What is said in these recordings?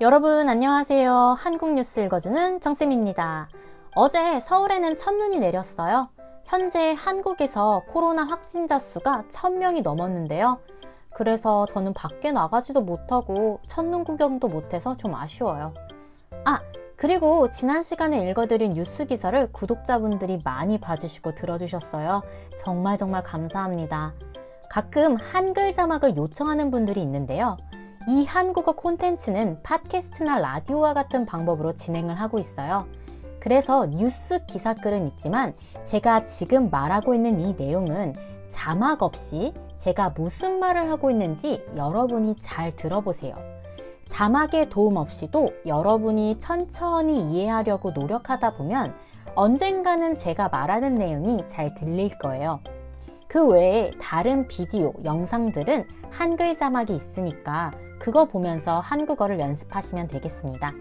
여러분 안녕하세요. 한국 뉴스 읽어주는 정쌤입니다. 어제 서울에는 첫눈이 내렸어요. 현재 한국에서 코로나 확진자 수가 1000명이 넘었는데요. 그래서 저는 밖에 나가지도 못하고 첫눈 구경도 못해서 좀 아쉬워요. 그리고 지난 시간에 읽어드린 뉴스 기사를 구독자분들이 많이 봐주시고 들어주셨어요. 정말 감사합니다. 가끔 한글 자막을 요청하는 분들이 있는데요. 이 한국어 콘텐츠는 팟캐스트나 라디오와 같은 방법으로 진행을 하고 있어요. 그래서 뉴스 기사글은 있지만 제가 지금 말하고 있는 이 내용은 자막 없이 제가 무슨 말을 하고 있는지 여러분이 잘 들어보세요. 자막의 도움 없이도 여러분이 천천히 이해하려고 노력하다 보면 언젠가는 제가 말하는 내용이 잘 들릴 거예요. 그 외에 다른 비디오, 영상들은 한글 자막이 있으니까 그거 보면서 한국어를 연습하시면 되겠습니다.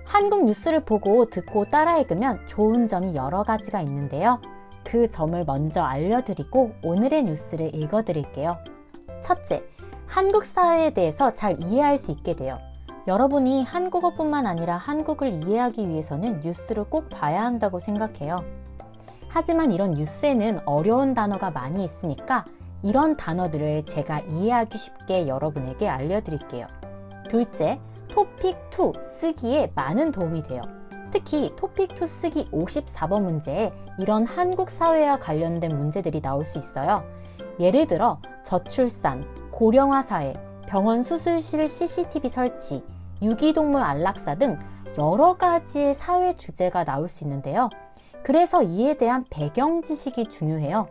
한국 뉴스를 보고 듣고 따라 읽으면 좋은 점이 여러 가지가 있는데요. 그 점을 먼저 알려드리고 오늘의 뉴스를 읽어드릴게요. 첫째, 한국 사회에 대해서 잘 이해할 수 있게 돼요. 여러분이 한국어뿐만 아니라 한국을 이해하기 위해서는 뉴스를 꼭 봐야 한다고 생각해요. 하지만 이런 뉴스에는 어려운 단어가 많이 있으니까 이런 단어들을 제가 이해하기 쉽게 여러분에게 알려드릴게요. 둘째, 토픽2 쓰기에 많은 도움이 돼요. 특히 토픽2 쓰기 54번 문제에 이런 한국 사회와 관련된 문제들이 나올 수 있어요. 예를 들어 저출산, 고령화 사회, 병원 수술실 CCTV 설치, 유기동물 안락사 등 여러 가지의 사회 주제가 나올 수 있는데요. 그래서 이에 대한 배경 지식이 중요해요.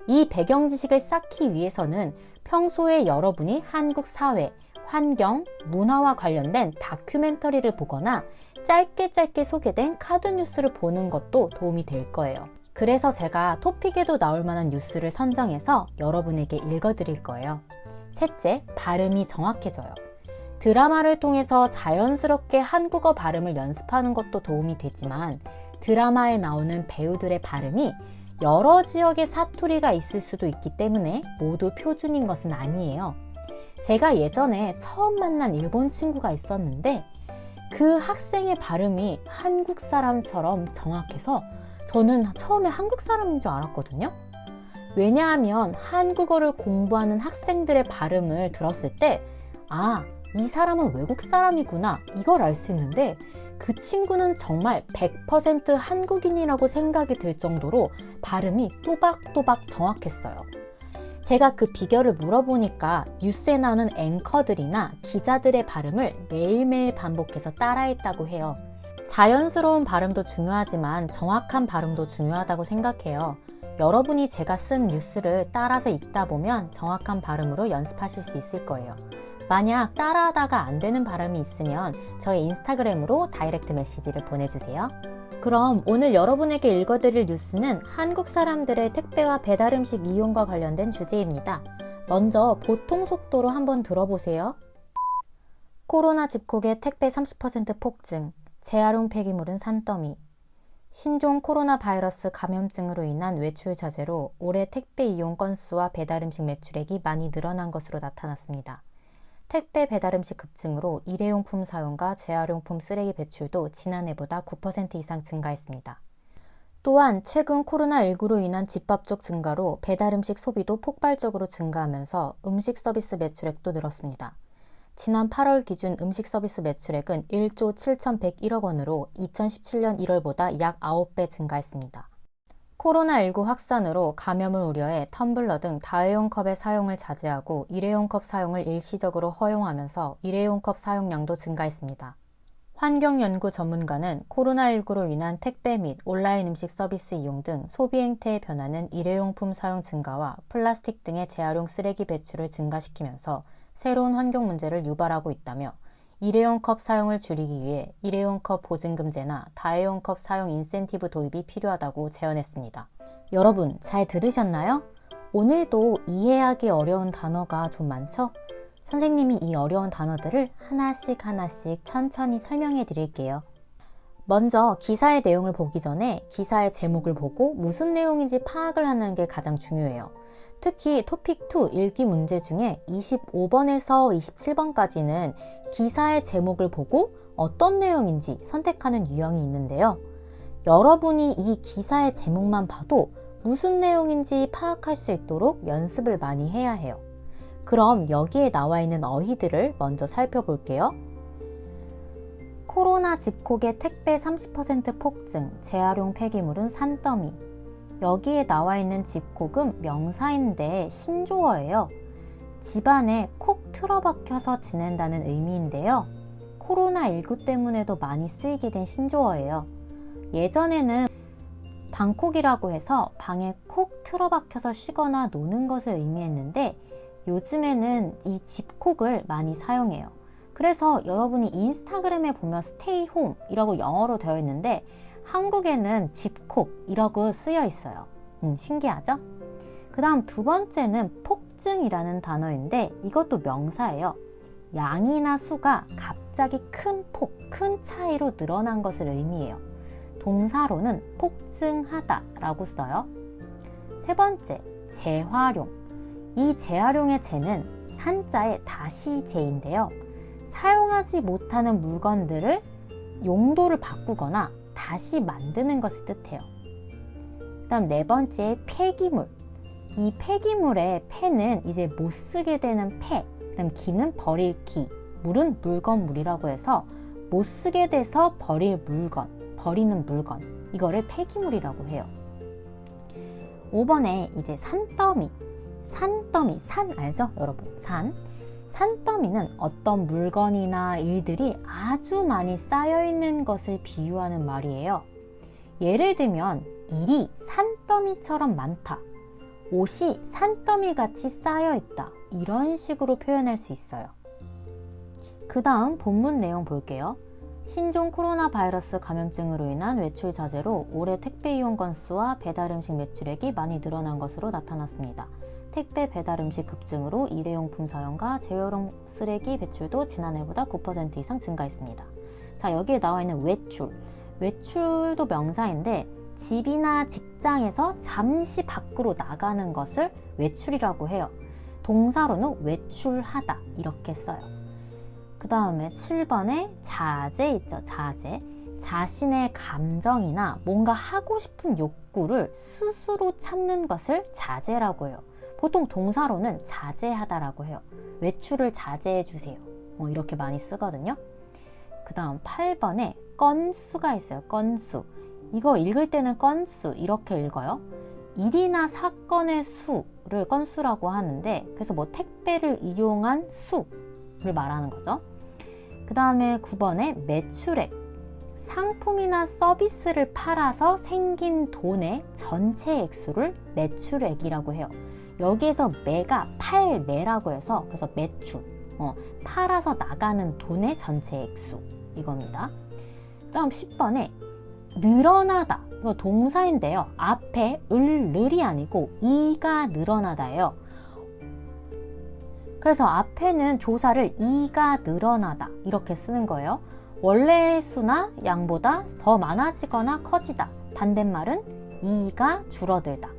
이 배경 지식을 쌓기 위해서는 평소에 여러분이 한국 사회, 환경, 문화와 관련된 다큐멘터리를 보거나 짧게 소개된 카드 뉴스를 보는 것도 도움이 될 거예요. 그래서 제가 토픽에도 나올 만한 뉴스를 선정해서 여러분에게 읽어드릴 거예요. 셋째, 발음이 정확해져요. 드라마를 통해서 자연스럽게 한국어 발음을 연습하는 것도 도움이 되지만 드라마에 나오는 배우들의 발음이 여러 지역의 사투리가 있을 수도 있기 때문에 모두 표준인 것은 아니에요. 제가 예전에 처음 만난 일본 친구가 있었는데 그 학생의 발음이 한국 사람처럼 정확해서 저는 처음에 한국 사람인 줄 알았거든요. 왜냐하면 한국어를 공부하는 학생들의 발음을 들었을 때 이 사람은 외국 사람이구나 이걸 알 수 있는데 그 친구는 정말 100% 한국인이라고 생각이 들 정도로 발음이 또박또박 정확했어요. 제가 그 비결을 물어보니까 뉴스에 나오는 앵커들이나 기자들의 발음을 매일매일 반복해서 따라했다고 해요. 자연스러운 발음도 중요하지만 정확한 발음도 중요하다고 생각해요. 여러분이 제가 쓴 뉴스를 따라서 읽다 보면 정확한 발음으로 연습하실 수 있을 거예요. 만약 따라하다가 안 되는 발음이 있으면 저의 인스타그램으로 다이렉트 메시지를 보내주세요. 그럼 오늘 여러분에게 읽어드릴 뉴스는 한국 사람들의 택배와 배달 음식 이용과 관련된 주제입니다. 먼저 보통 속도로 한번 들어보세요. 코로나 집콕에 택배 30% 폭증, 재활용 폐기물은 산더미. 신종 코로나 바이러스 감염증으로 인한 외출 자제로 올해 택배 이용 건수와 배달 음식 매출액이 많이 늘어난 것으로 나타났습니다. 택배 배달 음식 급증으로 일회용품 사용과 재활용품 쓰레기 배출도 지난해보다 9% 이상 증가했습니다. 또한 최근 코로나19로 인한 집밥족 증가로 배달 음식 소비도 폭발적으로 증가하면서 음식 서비스 매출액도 늘었습니다. 지난 8월 기준 음식 서비스 매출액은 1조 7,101억 원으로 2017년 1월보다 약 9배 증가했습니다. 코로나19 확산으로 감염을 우려해 텀블러 등 다회용 컵의 사용을 자제하고 일회용 컵 사용을 일시적으로 허용하면서 일회용 컵 사용량도 증가했습니다. 환경연구 전문가는 코로나19로 인한 택배 및 온라인 음식 서비스 이용 등 소비 행태의 변화는 일회용품 사용 증가와 플라스틱 등의 재활용 쓰레기 배출을 증가시키면서 새로운 환경 문제를 유발하고 있다며 일회용 컵 사용을 줄이기 위해 일회용 컵 보증금제나 다회용 컵 사용 인센티브 도입이 필요하다고 제언했습니다. 여러분 잘 들으셨나요? 오늘도 이해하기 어려운 단어가 좀 많죠? 선생님이 이 어려운 단어들을 하나씩 천천히 설명해 드릴게요. 먼저 기사의 내용을 보기 전에 기사의 제목을 보고 무슨 내용인지 파악을 하는 게 가장 중요해요. 특히 토픽2 읽기 문제 중에 25번에서 27번까지는 기사의 제목을 보고 어떤 내용인지 선택하는 유형이 있는데요. 여러분이 이 기사의 제목만 봐도 무슨 내용인지 파악할 수 있도록 연습을 많이 해야 해요. 그럼 여기에 나와 있는 어휘들을 먼저 살펴볼게요. 코로나 집콕의 택배 30% 폭증, 재활용 폐기물은 산더미. 여기에 나와 있는 집콕은 명사인데 신조어예요. 집안에 콕 틀어박혀서 지낸다는 의미인데요. 코로나19 때문에도 많이 쓰이게 된 신조어예요. 예전에는 방콕이라고 해서 방에 콕 틀어박혀서 쉬거나 노는 것을 의미했는데 요즘에는 이 집콕을 많이 사용해요. 그래서 여러분이 인스타그램에 보면 스테이 홈이라고 영어로 되어 있는데 한국에는 집콕이라고 쓰여 있어요. 신기하죠? 그 다음 두 번째는 폭증이라는 단어인데 이것도 명사예요. 양이나 수가 갑자기 큰 폭, 큰 차이로 늘어난 것을 의미해요. 동사로는 폭증하다 라고 써요. 세 번째, 재활용. 이 재활용의 재는 한자의 다시 재인데요. 사용하지 못하는 물건들을 용도를 바꾸거나 다시 만드는 것을 뜻해요. 그 다음 네 번째, 폐기물. 이 폐기물의 폐는 이제 못 쓰게 되는 폐, 그 다음 기는 버릴 기, 물은 물건물이라고 해서 못 쓰게 돼서 버릴 물건, 버리는 물건, 이거를 폐기물이라고 해요. 5번에 이제 산더미. 산더미, 산 알죠? 여러분, 산. 산더미는 어떤 물건이나 일들이 아주 많이 쌓여있는 것을 비유하는 말이에요. 예를 들면 일이 산더미처럼 많다, 옷이 산더미같이 쌓여있다, 이런 식으로 표현할 수 있어요. 그 다음 본문 내용 볼게요. 신종 코로나 바이러스 감염증으로 인한 외출 자제로 올해 택배 이용 건수와 배달 음식 매출액이 많이 늘어난 것으로 나타났습니다. 택배 배달 음식 급증으로 일회용품 사용과 재활용 쓰레기 배출도 지난해보다 9% 이상 증가했습니다. 자, 여기에 나와 있는 외출. 외출도 명사인데 집이나 직장에서 잠시 밖으로 나가는 것을 외출이라고 해요. 동사로는 외출하다 이렇게 써요. 그 다음에 7번에 자제 있죠. 자제. 자신의 감정이나 뭔가 하고 싶은 욕구를 스스로 참는 것을 자제라고 해요. 보통 동사로는 자제하다라고 해요. 외출을 자제해 주세요. 이렇게 많이 쓰거든요. 그 다음 8번에 건수가 있어요. 건수. 이거 읽을 때는 건수 이렇게 읽어요. 일이나 사건의 수를 건수라고 하는데 그래서 뭐 택배를 이용한 수를 말하는 거죠. 그 다음에 9번에 매출액. 상품이나 서비스를 팔아서 생긴 돈의 전체 액수를 매출액이라고 해요. 여기에서 매가 팔매라고 해서 그래서 매출, 팔아서 나가는 돈의 전체 액수 이겁니다. 다음 10번에 늘어나다. 이거 동사인데요. 앞에 을이 아니고 이가 늘어나다예요. 그래서 앞에는 조사를 이가 늘어나다 이렇게 쓰는 거예요. 원래의 수나 양보다 더 많아지거나 커지다. 반대말은 이가 줄어들다.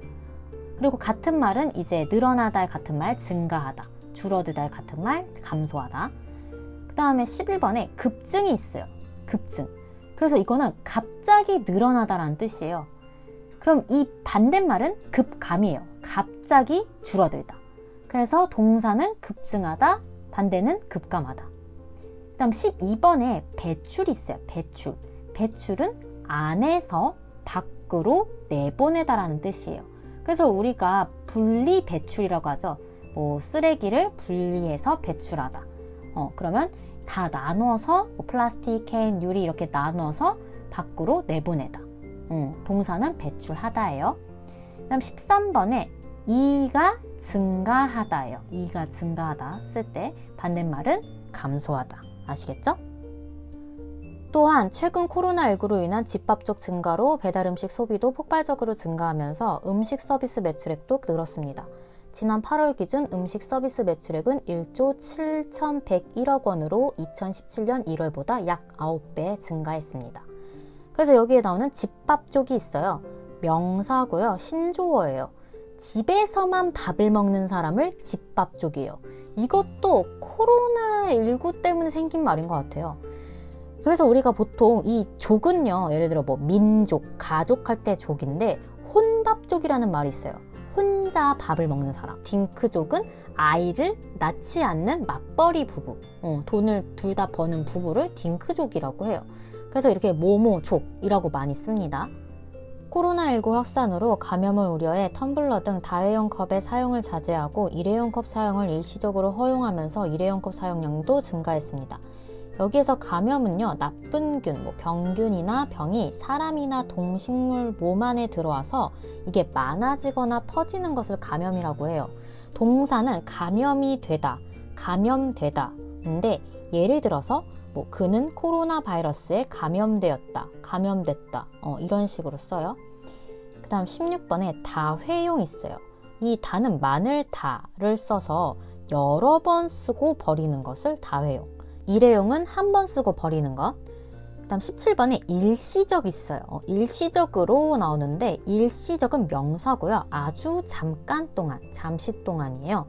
그리고 같은 말은 이제 늘어나다의 같은 말 증가하다, 줄어들다의 같은 말 감소하다. 그 다음에 11번에 급증이 있어요. 급증. 그래서 이거는 갑자기 늘어나다라는 뜻이에요. 그럼 이 반대말은 급감이에요. 갑자기 줄어들다. 그래서 동사는 급증하다, 반대는 급감하다. 그 다음 12번에 배출이 있어요. 배출. 배출은 안에서 밖으로 내보내다라는 뜻이에요. 그래서 우리가 분리 배출이라고 하죠. 뭐 쓰레기를 분리해서 배출하다. 그러면 다 나눠서 뭐 플라스틱, 캔, 유리 이렇게 나눠서 밖으로 내보내다. 동사는 배출하다예요. 그다음 13번에 이가 증가하다예요. 이가 증가하다 쓸 때 반대말은 감소하다. 아시겠죠? 또한 최근 코로나19로 인한 집밥족 증가로 배달음식 소비도 폭발적으로 증가하면서 음식 서비스 매출액도 늘었습니다. 지난 8월 기준 음식 서비스 매출액은 1조 7,101억 원으로 2017년 1월보다 약 9배 증가했습니다. 그래서 여기에 나오는 집밥 쪽이 있어요. 명사고요. 신조어예요. 집에서만 밥을 먹는 사람을 집밥 쪽이에요. 이것도 코로나19 때문에 생긴 말인 것 같아요. 그래서 우리가 보통 이 족은요, 예를 들어 뭐 민족, 가족 할 때 족인데 혼밥족이라는 말이 있어요. 혼자 밥을 먹는 사람. 딩크족은 아이를 낳지 않는 맞벌이 부부, 돈을 둘 다 버는 부부를 딩크족이라고 해요. 그래서 이렇게 모모족이라고 많이 씁니다. 코로나19 확산으로 감염을 우려해 텀블러 등 다회용 컵의 사용을 자제하고 일회용 컵 사용을 일시적으로 허용하면서 일회용 컵 사용량도 증가했습니다. 여기에서 감염은요, 나쁜 균, 병균이나 병이 사람이나 동식물 몸 안에 들어와서 이게 많아지거나 퍼지는 것을 감염이라고 해요. 동사는 감염이 되다, 감염되다. 근데 예를 들어서 그는 코로나 바이러스에 감염되었다, 감염됐다, 이런 식으로 써요. 그 다음 16번에 다회용 있어요. 이 다는 마늘다를 써서 여러 번 쓰고 버리는 것을 다회용. 일회용은 한 번 쓰고 버리는 것. 그 다음 17번에 일시적 있어요. 일시적으로 나오는데 일시적은 명사고요. 아주 잠깐 동안, 잠시 동안이에요.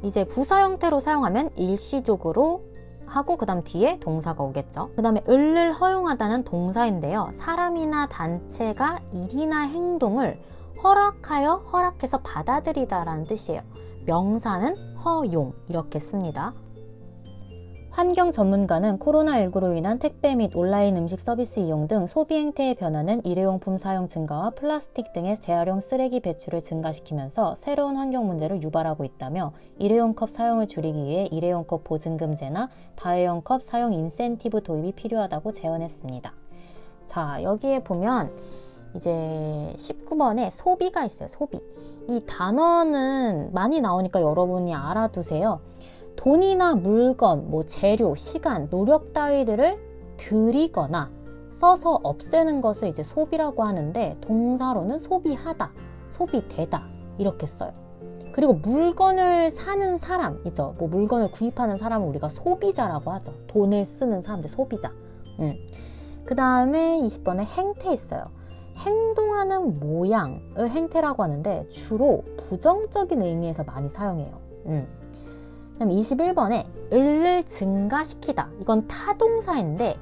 이제 부사 형태로 사용하면 일시적으로 하고 그 다음 뒤에 동사가 오겠죠. 그 다음에 을을 허용하다는 동사인데요. 사람이나 단체가 일이나 행동을 허락하여 허락해서 받아들이다 라는 뜻이에요. 명사는 허용 이렇게 씁니다. 환경 전문가는 코로나19로 인한 택배 및 온라인 음식 서비스 이용 등 소비 행태의 변화는 일회용품 사용 증가와 플라스틱 등의 재활용 쓰레기 배출을 증가시키면서 새로운 환경 문제를 유발하고 있다며 일회용 컵 사용을 줄이기 위해 일회용 컵 보증금제나 다회용 컵 사용 인센티브 도입이 필요하다고 제언했습니다. 자, 여기에 보면 이제 19번에 소비가 있어요. 소비. 이 단어는 많이 나오니까 여러분이 알아두세요. 돈이나 물건, 재료, 시간, 노력 따위들을 들이거나 써서 없애는 것을 이제 소비라고 하는데 동사로는 소비하다, 소비되다 이렇게 써요. 그리고 물건을 사는 사람이죠. 물건을 구입하는 사람을 우리가 소비자라고 하죠. 돈을 쓰는 사람들 소비자. 그 다음에 20번에 행태 있어요. 행동하는 모양을 행태라고 하는데 주로 부정적인 의미에서 많이 사용해요. 그럼 21번에 을을 증가시키다. 이건 타동사인데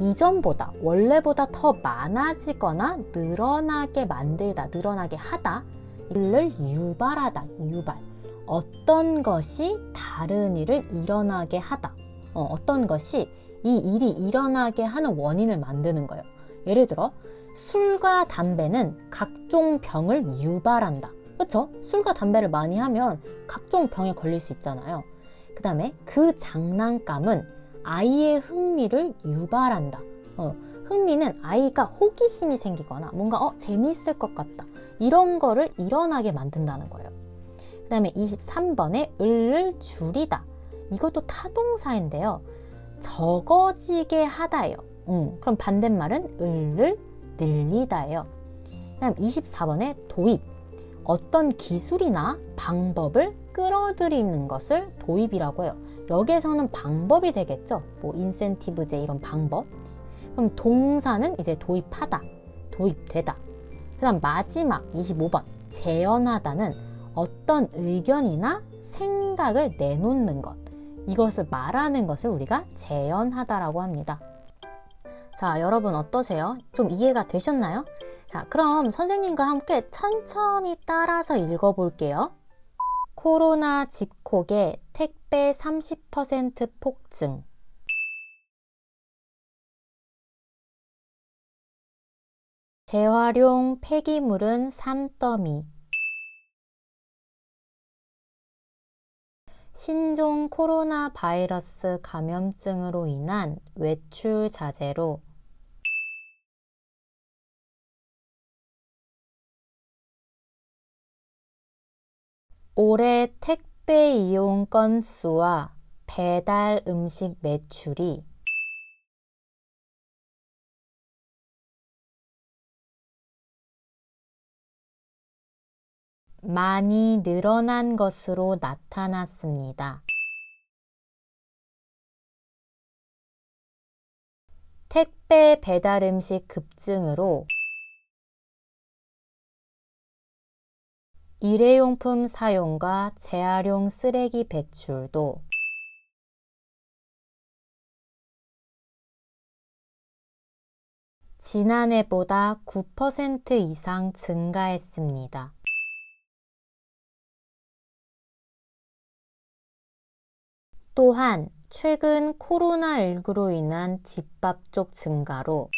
이전보다, 원래보다 더 많아지거나 늘어나게 만들다, 늘어나게 하다. 을을 유발하다, 유발. 어떤 것이 다른 일을 일어나게 하다. 어떤 것이 이 일이 일어나게 하는 원인을 만드는 거예요. 예를 들어 술과 담배는 각종 병을 유발한다. 그렇죠? 술과 담배를 많이 하면 각종 병에 걸릴 수 있잖아요. 그 다음에 그 장난감은 아이의 흥미를 유발한다. 흥미는 아이가 호기심이 생기거나 뭔가 재미있을 것 같다. 이런 거를 일어나게 만든다는 거예요. 그 다음에 23번에 을을 줄이다. 이것도 타동사인데요. 적어지게 하다예요. 그럼 반대말은 을을 늘리다예요. 그 다음 24번에 도입. 어떤 기술이나 방법을 끌어들이는 것을 도입이라고 해요. 여기에서는 방법이 되겠죠. 인센티브제 이런 방법. 그럼 동사는 이제 도입하다, 도입되다. 그 다음 마지막 25번 재현하다는 어떤 의견이나 생각을 내놓는 것. 이것을 말하는 것을 우리가 재현하다라고 합니다. 자, 여러분 어떠세요? 좀 이해가 되셨나요? 자, 그럼 선생님과 함께 천천히 따라서 읽어볼게요. 코로나 집콕에 택배 30% 폭증. 재활용 폐기물은 산더미. 신종 코로나 바이러스 감염증으로 인한 외출 자제로 올해 택배 이용 건수와 배달 음식 매출이 많이 늘어난 것으로 나타났습니다. 택배 배달 음식 급증으로 일회용품 사용과 재활용 쓰레기 배출도 지난해보다 9% 이상 증가했습니다. 또한 최근 코로나19로 인한 집밥족 증가로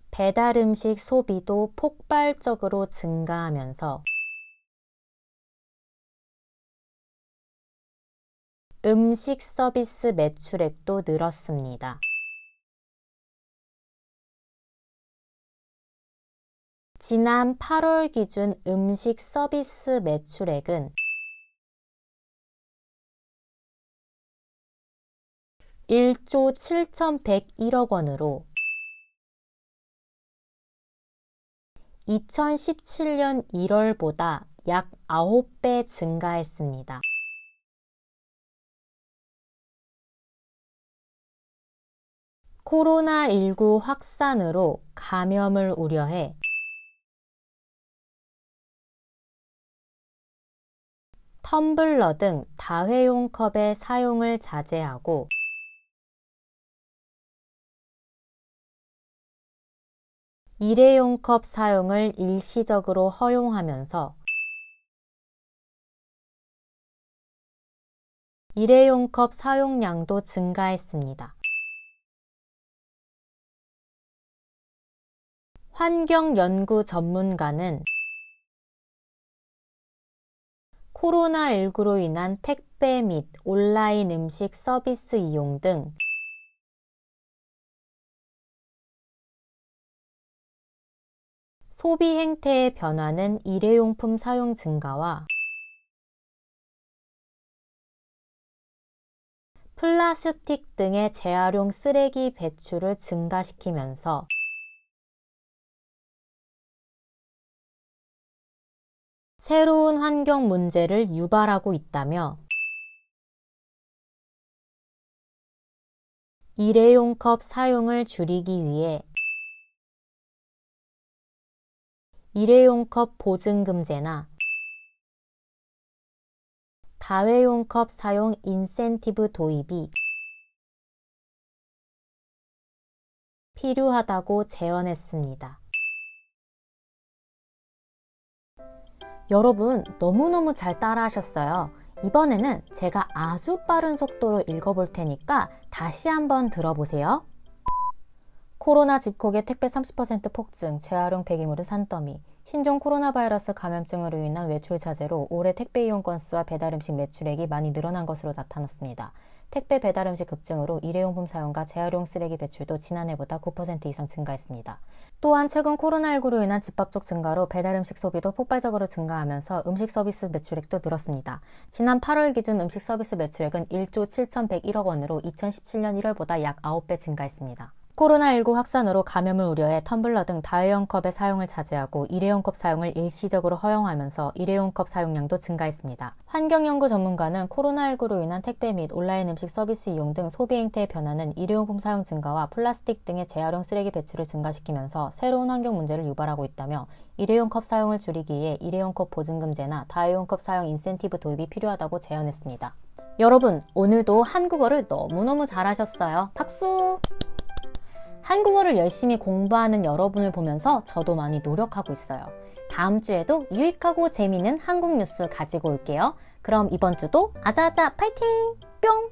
배달 음식 소비도 폭발적으로 증가하면서 음식 서비스 매출액도 늘었습니다. 지난 8월 기준 음식 서비스 매출액은 1조 7,101억 원으로 2017년 1월보다 약 9배 증가했습니다. 코로나19 확산으로 감염을 우려해 텀블러 등 다회용 컵의 사용을 자제하고 일회용 컵 사용을 일시적으로 허용하면서 일회용 컵 사용량도 증가했습니다. 환경연구 전문가는 코로나19로 인한 택배 및 온라인 음식 서비스 이용 등 소비 행태의 변화는 일회용품 사용 증가와 플라스틱 등의 재활용 쓰레기 배출을 증가시키면서 새로운 환경 문제를 유발하고 있다며 일회용 컵 사용을 줄이기 위해 일회용 컵 보증금제나 다회용 컵 사용 인센티브 도입이 필요하다고 제언했습니다. 여러분 너무너무 잘 따라하셨어요. 이번에는 제가 아주 빠른 속도로 읽어볼 테니까 다시 한번 들어보세요. 코로나 집콕의 택배 30% 폭증, 재활용 폐기물은 산더미. 신종 코로나 바이러스 감염증으로 인한 외출 자제로 올해 택배 이용 건수와 배달 음식 매출액이 많이 늘어난 것으로 나타났습니다. 택배 배달 음식 급증으로 일회용품 사용과 재활용 쓰레기 배출도 지난해보다 9% 이상 증가했습니다. 또한 최근 코로나19로 인한 집밥족 증가로 배달 음식 소비도 폭발적으로 증가하면서 음식 서비스 매출액도 늘었습니다. 지난 8월 기준 음식 서비스 매출액은 1조 7,101억 원으로 2017년 1월보다 약 9배 증가했습니다. 코로나19 확산으로 감염을 우려해 텀블러 등 다회용 컵의 사용을 자제하고 일회용 컵 사용을 일시적으로 허용하면서 일회용 컵 사용량도 증가했습니다. 환경연구 전문가는 코로나19로 인한 택배 및 온라인 음식 서비스 이용 등 소비 행태의 변화는 일회용품 사용 증가와 플라스틱 등의 재활용 쓰레기 배출을 증가시키면서 새로운 환경 문제를 유발하고 있다며 일회용 컵 사용을 줄이기 위해 일회용 컵 보증금제나 다회용 컵 사용 인센티브 도입이 필요하다고 제언했습니다. 여러분, 오늘도 한국어를 너무너무 잘하셨어요. 박수! 한국어를 열심히 공부하는 여러분을 보면서 저도 많이 노력하고 있어요. 다음 주에도 유익하고 재미있는 한국 뉴스 가지고 올게요. 그럼 이번 주도 아자아자 파이팅! 뿅!